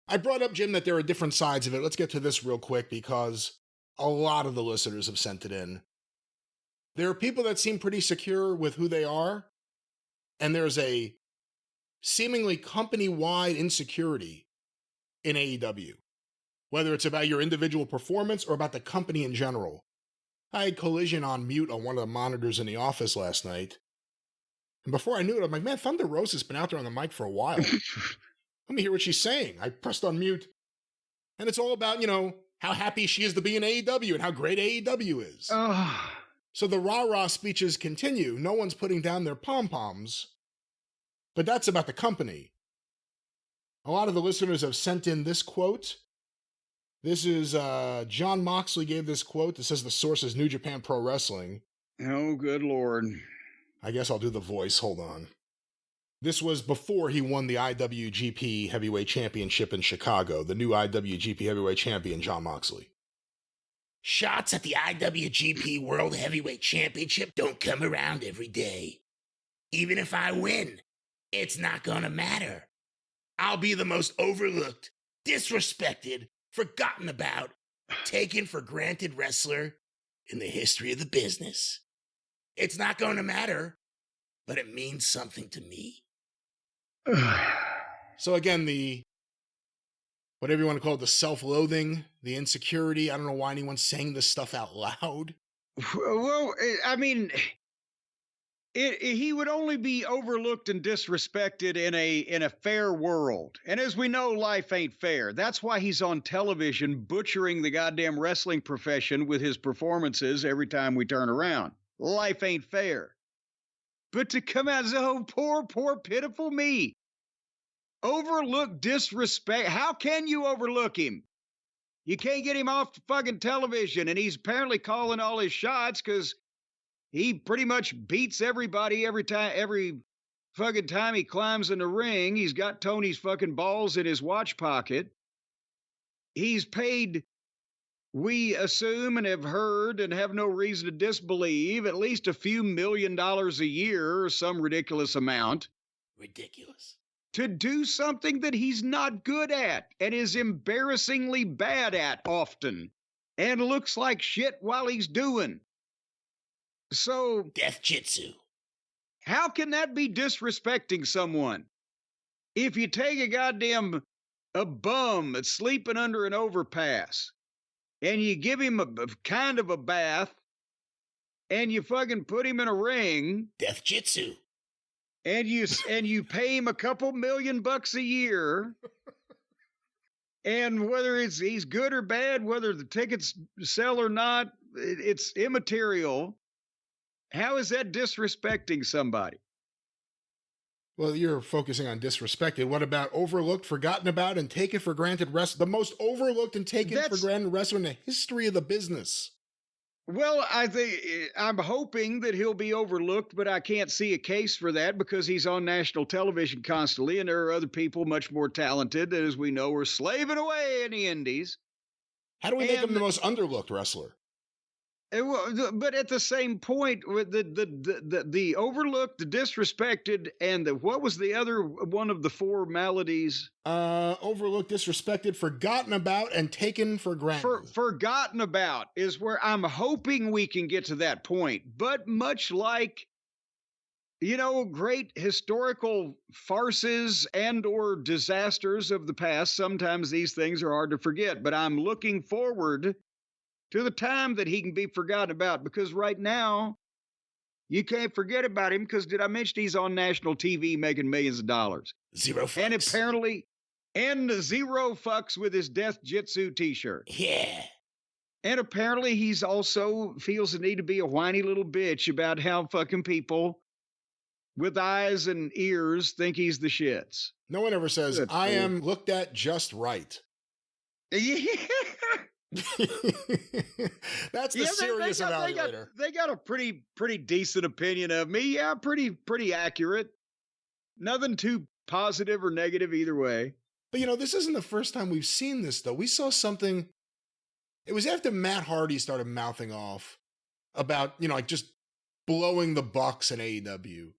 I brought up, Jim, that there are different sides of it. Let's get to this real quick because a lot of the listeners have sent it in. There are people that seem pretty secure with who they are, and there's a seemingly company-wide insecurity in AEW, whether it's about your individual performance or about the company in general. I had Collision on mute on one of the monitors in the office last night, and before I knew it, I'm like, man, Thunder Rosa's been out there on the mic for a while. Let me hear what she's saying. I pressed on mute, and it's all about, how happy she is to be in AEW and how great AEW is. So the rah-rah speeches continue. No one's putting down their pom-poms, but that's about the company. A lot of the listeners have sent in this quote. This is, Jon Moxley gave this quote. It says the source is New Japan Pro Wrestling. Oh, good Lord. I guess I'll do the voice. Hold on. This was before he won the IWGP Heavyweight Championship in Chicago, the new IWGP Heavyweight Champion, Jon Moxley. Shots at the IWGP World Heavyweight Championship don't come around every day. Even if I win, it's not gonna matter. I'll be the most overlooked, disrespected, forgotten about, taken for granted wrestler in the history of the business. It's not gonna matter, but it means something to me. So again, the, whatever you want to call it, the self-loathing, the insecurity. I don't know why anyone's saying this stuff out loud. Well, I mean, he would only be overlooked and disrespected in a fair world. And as we know, life ain't fair. That's why he's on television butchering the goddamn wrestling profession with his performances every time we turn around. Life ain't fair. But to come out as, oh, poor, pitiful me. Overlook, disrespect. How can you overlook him? You can't get him off the fucking television, and he's apparently calling all his shots because he pretty much beats everybody every fucking time he climbs in the ring. He's got Tony's fucking balls in his watch pocket. He's paid, we assume and have heard and have no reason to disbelieve, at least a few $1 million a year or some ridiculous amount. Ridiculous. To do something that he's not good at and is embarrassingly bad at often and looks like shit while he's doing. So, Death Jitsu. How can that be disrespecting someone? If you take a bum that's sleeping under an overpass and you give him a kind of a bath and you fucking put him in a ring. Death Jitsu. And you pay him a couple $1 million a year. And whether he's good or bad, whether the tickets sell or not, it's immaterial. How is that disrespecting somebody? Well, you're focusing on disrespected. What about overlooked, forgotten about, and taken for granted wrestler? The most overlooked and taken for granted wrestler in the history of the business. Well, I'm hoping that he'll be overlooked, but I can't see a case for that because he's on national television constantly, and there are other people much more talented that, as we know, are slaving away in the indies. How do we make him the most underlooked wrestler? But at the same point, the overlooked, the disrespected, and what was the other one of the four maladies? Overlooked, disrespected, forgotten about, and taken for granted. Forgotten about is where I'm hoping we can get to that point. But much like, great historical farces and or disasters of the past, sometimes these things are hard to forget. But I'm looking forward to the time that he can be forgotten about, because right now you can't forget about him because did I mention he's on national TV making millions of dollars? Zero fucks. And apparently, zero fucks with his Death Jitsu t-shirt. Yeah. And apparently he's also feels the need to be a whiny little bitch about how fucking people with eyes and ears think he's the shits. No one ever says, Good I fool. am looked at just right. Yeah. That's the serious evaluator. They got a pretty decent opinion of me. Yeah, pretty accurate. Nothing too positive or negative either way. But this isn't the first time we've seen this, though. We saw something. It was after Matt Hardy started mouthing off about, just blowing the Bucks in AEW.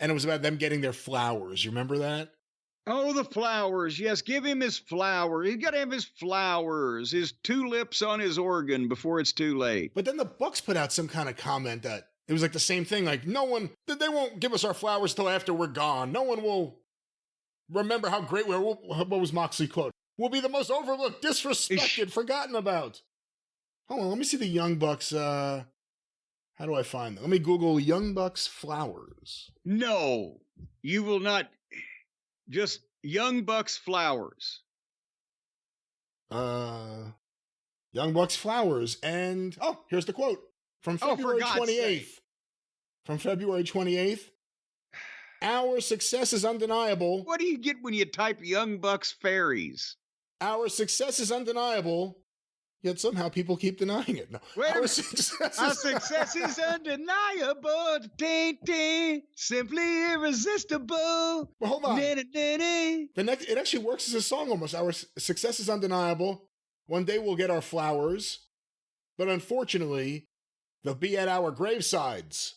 And it was about them getting their flowers. You remember that? Oh, the flowers. Yes, give him his flowers. He's got to have his flowers, his tulips on his organ before it's too late. But then the Bucks put out some kind of comment that it was like the same thing. Like, they won't give us our flowers till after we're gone. No one will remember how great we are. What was Moxley quote? We'll be the most overlooked, disrespected, forgotten about. Hold on, let me see the Young Bucks. How do I find them? Let me Google Young Bucks flowers. No, you will not. Just Young Bucks flowers. Young Bucks flowers. And, here's the quote from February 28th. From February 28th. Our success is undeniable. What do you get when you type Young Bucks fairies? Our success is undeniable, yet somehow people keep denying it. No, our success is undeniable, simply irresistible. Well, hold on. It actually works as a song almost. Our success is undeniable. One day we'll get our flowers, but unfortunately, they'll be at our gravesides.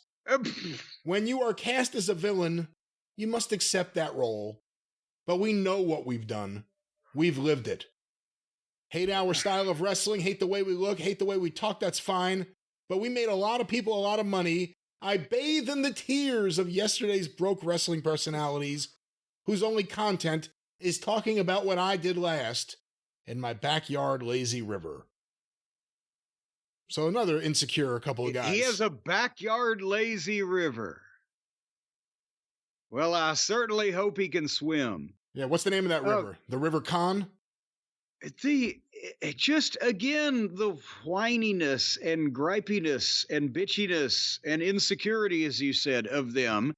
When you are cast as a villain, you must accept that role. But we know what we've done. We've lived it. Hate our style of wrestling, hate the way we look, hate the way we talk, that's fine. But we made a lot of people a lot of money. I bathe in the tears of yesterday's broke wrestling personalities whose only content is talking about what I did last in my backyard lazy river. So another insecure couple of guys. He has a backyard lazy river. Well, I certainly hope he can swim. Yeah, what's the name of that river? The River Con? Just again, the whininess and gripiness and bitchiness and insecurity, as you said, of them.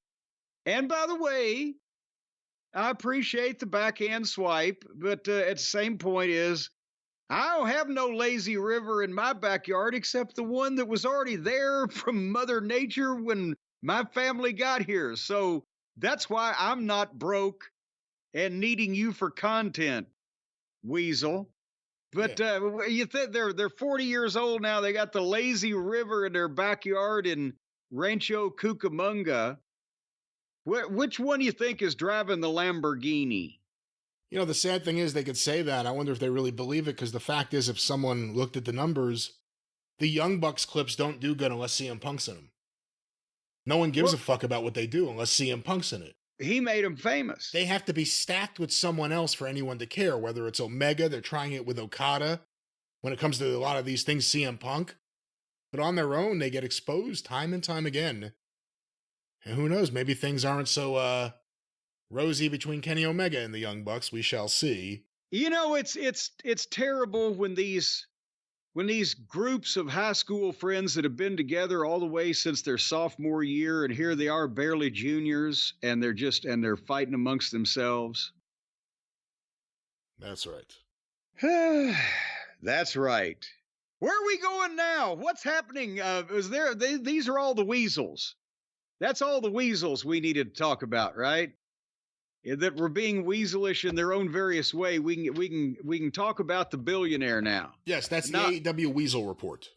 And by the way, I appreciate the backhand swipe, but at the same point is, I don't have no lazy river in my backyard except the one that was already there from Mother Nature when my family got here. So that's why I'm not broke and needing you for content, Weasel. But you think they're 40 years old now. They got the lazy river in their backyard in Rancho Cucamonga. Which one do you think is driving the Lamborghini? You know, the sad thing is they could say that. I wonder if they really believe it, because the fact is, if someone looked at the numbers, the Young Bucks clips don't do good unless CM Punk's in them. No one gives a fuck about what they do unless CM Punk's in it. He made them famous. They have to be stacked with someone else for anyone to care, whether it's Omega, they're trying it with Okada. When it comes to a lot of these things, CM Punk. But on their own, they get exposed time and time again. And who knows, maybe things aren't so rosy between Kenny Omega and the Young Bucks. We shall see. You know, it's terrible when these groups of high school friends that have been together all the way since their sophomore year, and here they are barely juniors, and they're fighting amongst themselves. That's right. That's right. Where are we going now? What's happening? These are all the weasels. That's all the weasels we needed to talk about, right? That were being weaselish in their own various way. We can talk about the billionaire now. Yes, that's the AEW Weasel Report.